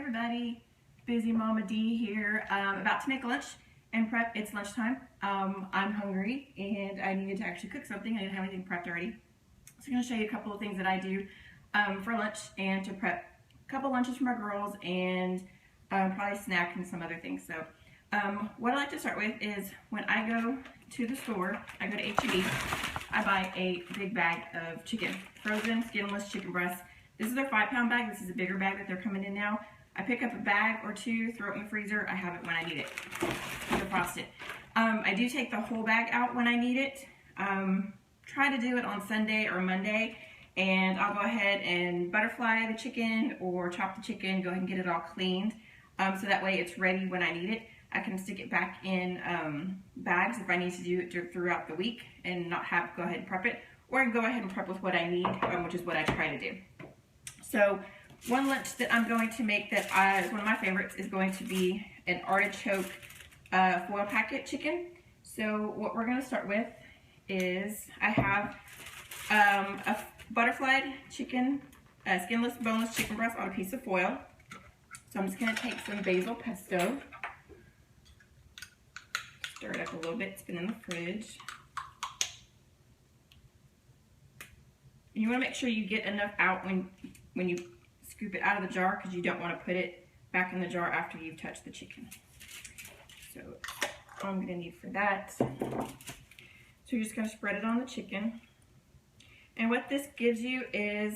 everybody, Busy Mama D here, about to make lunch and prep. It's lunchtime. I'm hungry and I needed to actually cook something. I didn't have anything prepped already. So I'm going to show you a couple of things that I do for lunch and to prep a couple lunches for my girls and probably snack and some other things. So what I like to start with is when I go to the store, I go to H-E-B, I buy a big bag of chicken, frozen skinless chicken breasts. This is their 5-pound bag. This is a bigger bag that they're coming in now. I pick up a bag or two, throw it in the freezer. I have it when I need it. Defrost it. I do take the whole bag out when I need it. Try to do it on Sunday or Monday, and I'll go ahead and butterfly the chicken or chop the chicken, go ahead and get it all cleaned, so that way it's ready when I need it. I can stick it back in bags if I need to do it throughout the week and not have to go ahead and prep it, or I can go ahead and prep with what I need, which is what I try to do. So one lunch that I'm going to make that is one of my favorites is going to be an artichoke foil packet chicken. So what we're going to start with is I have a butterflied chicken, skinless, boneless chicken breast on a piece of foil. So I'm just going to take some basil pesto, stir it up a little bit, it's been in the fridge. You want to make sure you get enough out when you scoop it out of the jar, because you don't want to put it back in the jar after you've touched the chicken. So all I'm going to need for that. So you're just going to spread it on the chicken. And what this gives you is,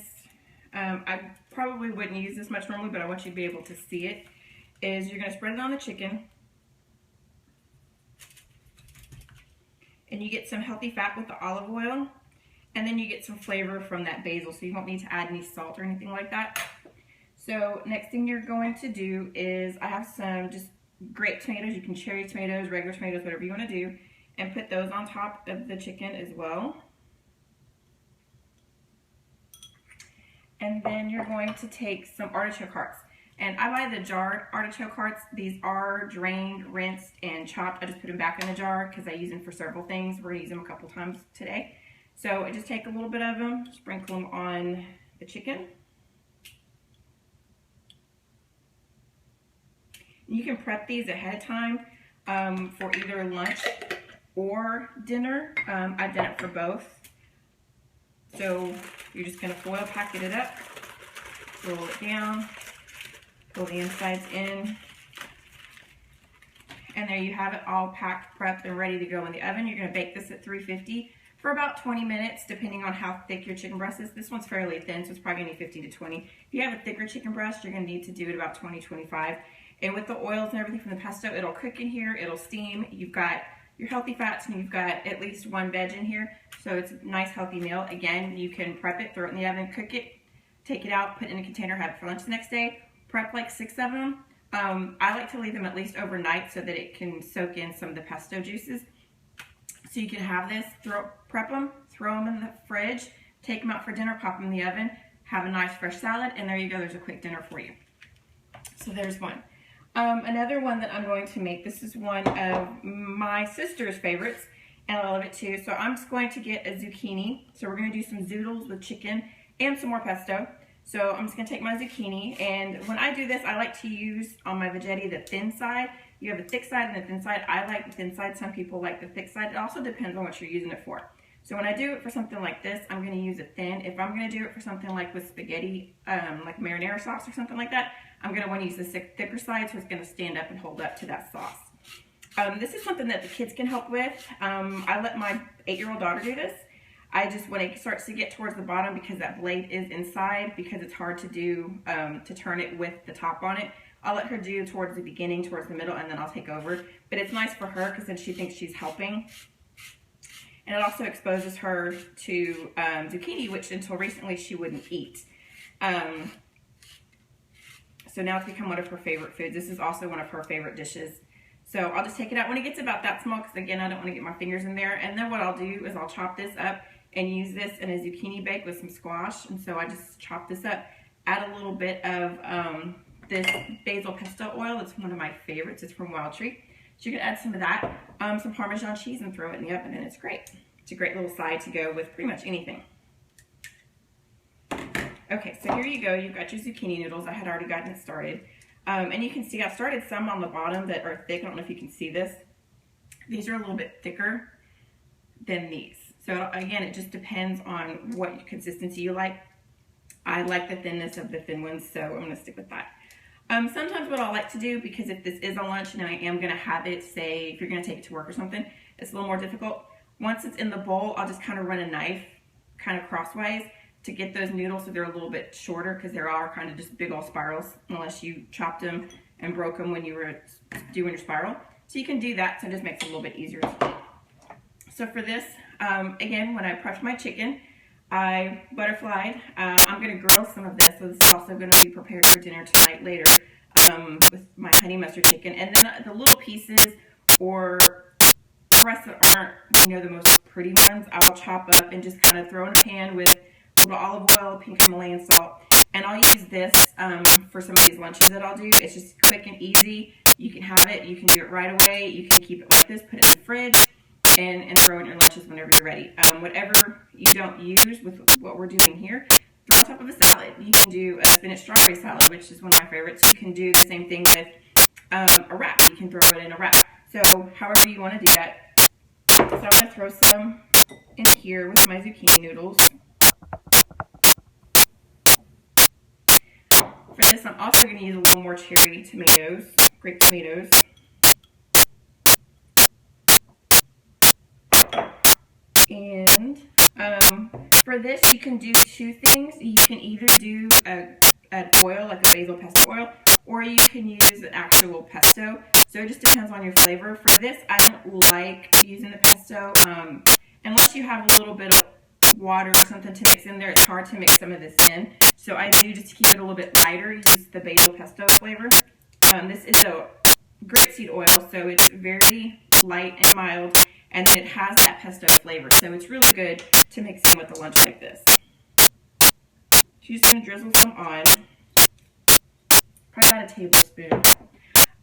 I probably wouldn't use this much normally, but I want you to be able to see it, is you're going to spread it on the chicken. And you get some healthy fat with the olive oil. And then you get some flavor from that basil, so you won't need to add any salt or anything like that. So next thing you're going to do is, I have some just grape tomatoes. You can cherry tomatoes, regular tomatoes, whatever you want to do, and put those on top of the chicken as well. And then you're going to take some artichoke hearts. And I buy the jarred artichoke hearts. These are drained, rinsed, and chopped. I just put them back in the jar because I use them for several things. We're going to use them a couple times today. So I just take a little bit of them, sprinkle them on the chicken. You can prep these ahead of time for either lunch or dinner. I've done it for both. So you're just going to foil packet it up, roll it down, pull the insides in, and there you have it all packed, prepped, and ready to go in the oven. You're going to bake this at 350 for about 20 minutes, depending on how thick your chicken breast is. This one's fairly thin, so it's probably going to need 15 to 20. If you have a thicker chicken breast, you're going to need to do it about 20, 25. And with the oils and everything from the pesto, it'll cook in here, it'll steam. You've got your healthy fats, and you've got at least one veg in here, so it's a nice healthy meal. Again, you can prep it, throw it in the oven, cook it, take it out, put it in a container, have it for lunch the next day. Prep like 6 of them. I like to leave them at least overnight so that it can soak in some of the pesto juices. So you can have this, prep them, throw them in the fridge, take them out for dinner, pop them in the oven, have a nice fresh salad, and there you go, there's a quick dinner for you. So there's one. Another one that I'm going to make, this is one of my sister's favorites, and I love it too. So I'm just going to get a zucchini. So we're going to do some zoodles with chicken and some more pesto. So I'm just going to take my zucchini, and when I do this, I like to use on my veggetti the thin side. You have a thick side and a thin side. I like the thin side. Some people like the thick side. It also depends on what you're using it for. So when I do it for something like this, I'm going to use a thin. If I'm going to do it for something like with spaghetti, like marinara sauce or something like that, I'm going to want to use the thicker side, so it's going to stand up and hold up to that sauce. This is something that the kids can help with. I let my 8-year-old daughter do this. I just, when it starts to get towards the bottom, because that blade is inside, because it's hard to do, to turn it with the top on it, I'll let her do towards the beginning, towards the middle, and then I'll take over. But it's nice for her because then she thinks she's helping. And it also exposes her to zucchini, which until recently she wouldn't eat. So now it's become one of her favorite foods. This is also one of her favorite dishes. So I'll just take it out when it gets about that small, because again, I don't want to get my fingers in there. And then what I'll do is I'll chop this up and use this in a zucchini bake with some squash. And so I just chop this up, add a little bit of this basil pesto oil. It's one of my favorites. It's from Wild Tree. So you can add some of that, some Parmesan cheese, and throw it in the oven, and it's great. It's a great little side to go with pretty much anything. Okay, so here you go. You've got your zucchini noodles. I had already gotten it started. And you can see I started some on the bottom that are thick. I don't know if you can see this. These are a little bit thicker than these. So again, it just depends on what consistency you like. I like the thinness of the thin ones, so I'm gonna stick with that. Sometimes what I like to do, because if this is a lunch and I am gonna have it, say if you're gonna take it to work or something, it's a little more difficult. Once it's in the bowl, I'll just kind of run a knife kind of crosswise to get those noodles so they're a little bit shorter, because there are kind of just big old spirals unless you chopped them and broke them when you were doing your spiral. So you can do that, so it just makes it a little bit easier to do. So for this, again, when I prepped my chicken, I butterflied. I'm going to grill some of this, so this is also going to be prepared for dinner tonight later with my honey mustard chicken. And then the little pieces or breasts that aren't, the most pretty ones, I'll chop up and just kind of throw in a pan with a little olive oil, pink Himalayan salt. And I'll use this for some of these lunches that I'll do. It's just quick and easy. You can have it. You can do it right away. You can keep it like this, put it in the fridge, and throw it in your lunches whenever you're ready. Whatever you don't use with what we're doing here, throw on top of a salad. You can do a spinach strawberry salad, which is one of my favorites. You can do the same thing with a wrap. You can throw it in a wrap. So however you want to do that. So I'm going to throw some in here with my zucchini noodles. For this, I'm also going to use a little more cherry tomatoes, grape tomatoes. And for this, you can do two things. You can either do an oil, like a basil pesto oil, or you can use an actual pesto. So it just depends on your flavor. For this, I don't like using the pesto. Unless you have a little bit of water or something to mix in there, it's hard to mix some of this in. So I do, just to keep it a little bit lighter, use the basil pesto flavor. This is a grapeseed oil, so it's very light and mild, and it has that pesto flavor. So it's really good to mix in with a lunch like this. So you're just going to drizzle some on. Probably about a tablespoon.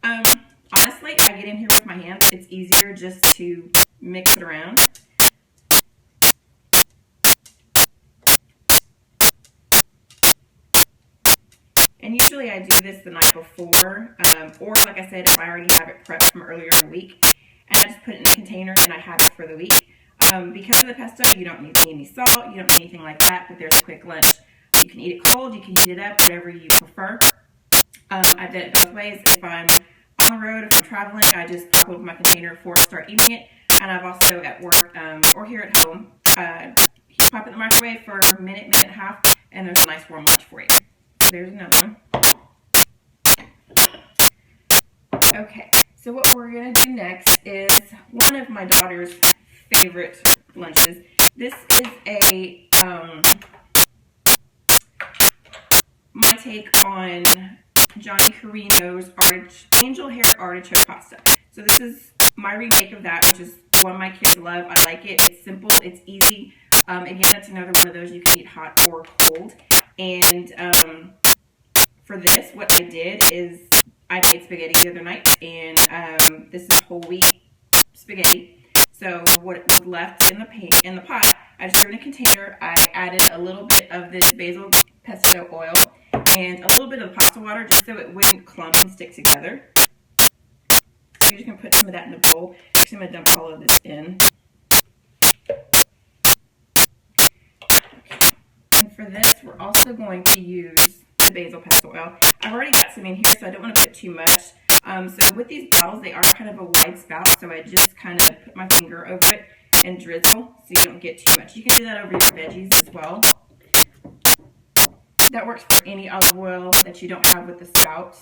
Honestly, I get in here with my hands. It's easier just to mix it around. And usually I do this the night before, or like I said, if I already have it prepped from earlier in the week, and I just put it in a container and I have it for the week. Because of the pesto, you don't need any salt, you don't need anything like that, but there's a quick lunch. You can eat it cold, you can heat it up, whatever you prefer. I've done it both ways. If I'm on the road, if I'm traveling, I just pop open my container before I start eating it. And I've also at work or here at home, pop it in the microwave for a minute, minute and a half, and there's a nice warm lunch for you. There's another one. Okay, so what we're going to do next is one of my daughter's favorite lunches. This is a my take on Johnny Carino's angel hair artichoke pasta. So this is my remake of that, which is one my kids love. I like it. It's simple. It's easy. Again, it's another one of those you can eat hot or cold. And for this, what I did is I made spaghetti the other night, and this is whole wheat spaghetti. So what was left in the pot, I just threw in a container. I added a little bit of this basil pesto oil and a little bit of pasta water just so it wouldn't clump and stick together. So you're just going to put some of that in the bowl. I'm going to dump all of this in. And for this, we're also going to use the basil pesto oil. I've already got some in here, so I don't want to put too much. So with these bottles, they are kind of a wide spout, so I just kind of put my finger over it and drizzle so you don't get too much. You can do that over your veggies as well. That works for any olive oil that you don't have with the spout.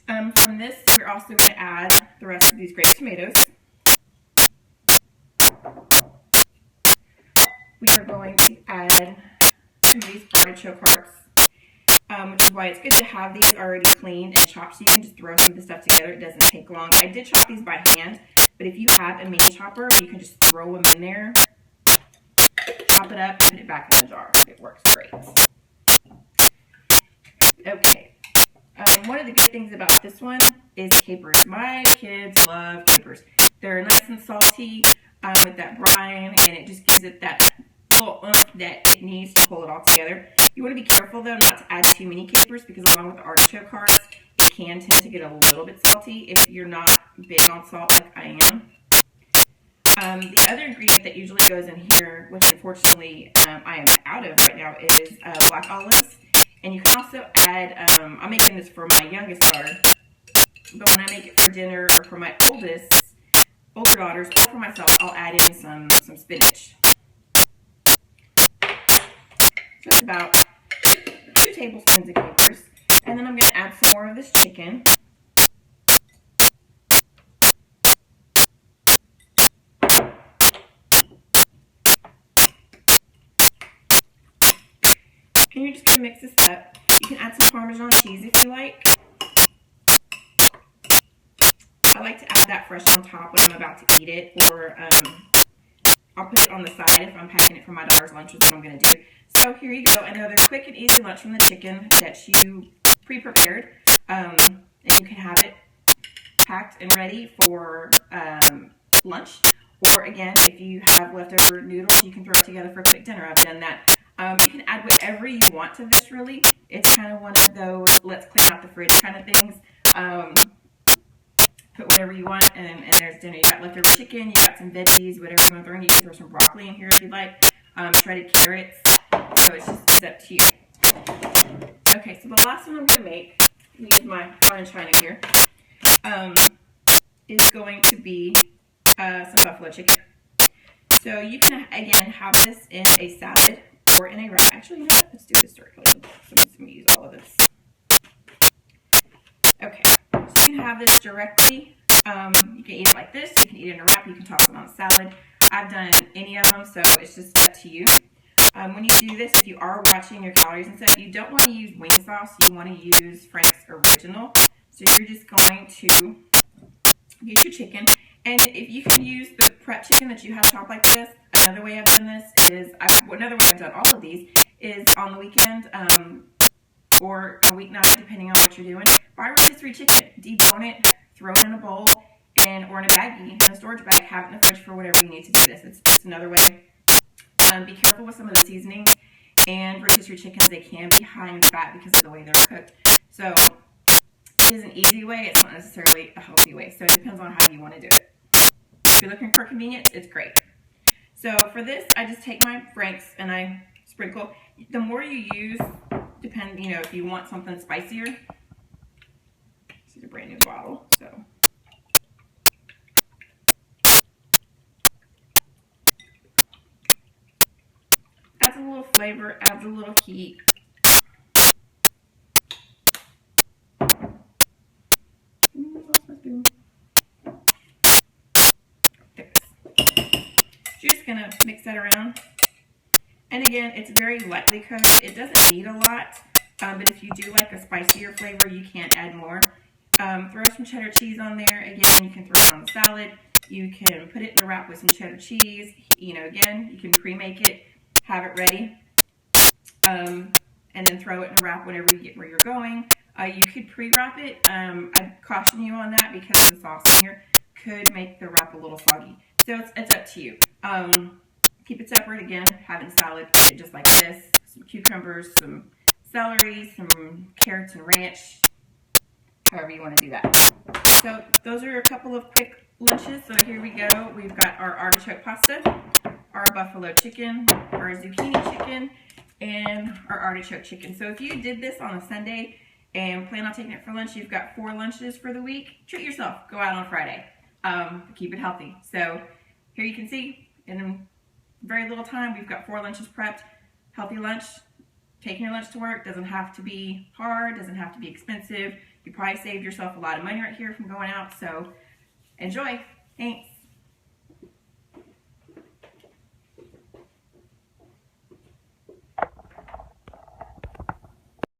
From this, we're also going to add the rest of these grape tomatoes. We are going to add some of these artichoke hearts, which is why it's good to have these already cleaned and chopped, so you can just throw some of the stuff together. It doesn't take long. I did chop these by hand, but if you have a mini chopper, you can just throw them in there, chop it up, and put it back in the jar. It works great. Okay. One of the good things about this one is capers. My kids love capers. They're nice and salty with that brine, and it just gives it that little oomph that it needs to pull it all together. You want to be careful though not to add too many capers, because along with the artichoke hearts, it can tend to get a little bit salty if you're not big on salt like I am. The other ingredient that usually goes in here, which unfortunately I am out of right now, is black olives. And you can also add, I'm making this for my youngest daughter, but when I make it for dinner or for my older daughters, or for myself, I'll add in some spinach. Just about 2 tablespoons of capers. And then I'm going to add some more of this chicken. And you're just going to mix this up. You can add some Parmesan cheese if you like. I like to add that fresh on top when I'm about to eat it, or I'll put it on the side if I'm packing it for my daughter's lunch, is what I'm going to do. So here you go, another quick and easy lunch from the chicken that you pre-prepared. And you can have it packed and ready for lunch. Or again, if you have leftover noodles, you can throw it together for a quick dinner. I've done that. You can add whatever you want to this, really. It's kind of one of those let's clean out the fridge kind of things. Put whatever you want, and there's dinner. You got leftover chicken, you got some veggies, whatever you want to throw in. You can throw some broccoli in here if you'd like, shredded carrots. So it's up to you. Okay, so the last one I'm going to make, let me use my fine china here, is going to be some buffalo chicken. So you can, again, have this in a salad or in a wrap. Actually, you know what? Let's do this directly. So I'm just going to use all of this. Okay, so you can have this directly. You can eat it like this. You can eat it in a wrap. You can toss it on a salad. I've done any of them, so it's just up to you. When you do this, if you are watching your calories and stuff, you don't want to use wing sauce. You want to use Frank's Original. So you're just going to get your chicken. And if you can use the prep chicken that you have chopped like this, another way I've done this is, another way I've done all of these is on the weekend or a weeknight, depending on what you're doing. Buy rotisserie chicken, debone it, throw it in a bowl, or in a baggie, in a storage bag, have it in the fridge for whatever you need to do this. It's another way. Be careful with some of the seasonings, and rotisserie chickens, they can be high in fat because of the way they're cooked. So it is an easy way, it's not necessarily a healthy way. So it depends on how you want to do it. If you're looking for convenience, it's great. So for this, I just take my Frank's and I sprinkle. The more you use, if you want something spicier. This is a brand new bottle, so. Adds a little flavor, adds a little heat. You're just gonna mix that around. And again, it's very lightly cooked. It doesn't need a lot, but if you do like a spicier flavor, you can add more. Throw some cheddar cheese on there. Again, you can throw it on the salad. You can put it in a wrap with some cheddar cheese. Again, you can pre-make it, have it ready, and then throw it in a wrap whenever you get where you're going. You could pre-wrap it. I caution you on that because the sauce in here could make the wrap a little soggy. So it's up to you. Keep it separate. Again, have it in salad, eat it just like this. Some cucumbers, some celery, some carrots and ranch, however you want to do that. So those are a couple of quick lunches. So here we go. We've got our artichoke pasta, our buffalo chicken, our zucchini chicken, and our artichoke chicken. So if you did this on a Sunday and plan on taking it for lunch, you've got 4 lunches for the week. Treat yourself. Go out on Friday. Keep it healthy. So here you can see in very little time, we've got 4 lunches prepped. Healthy lunch. Taking your lunch to work doesn't have to be hard, doesn't have to be expensive. You probably saved yourself a lot of money right here from going out. So enjoy. Thanks.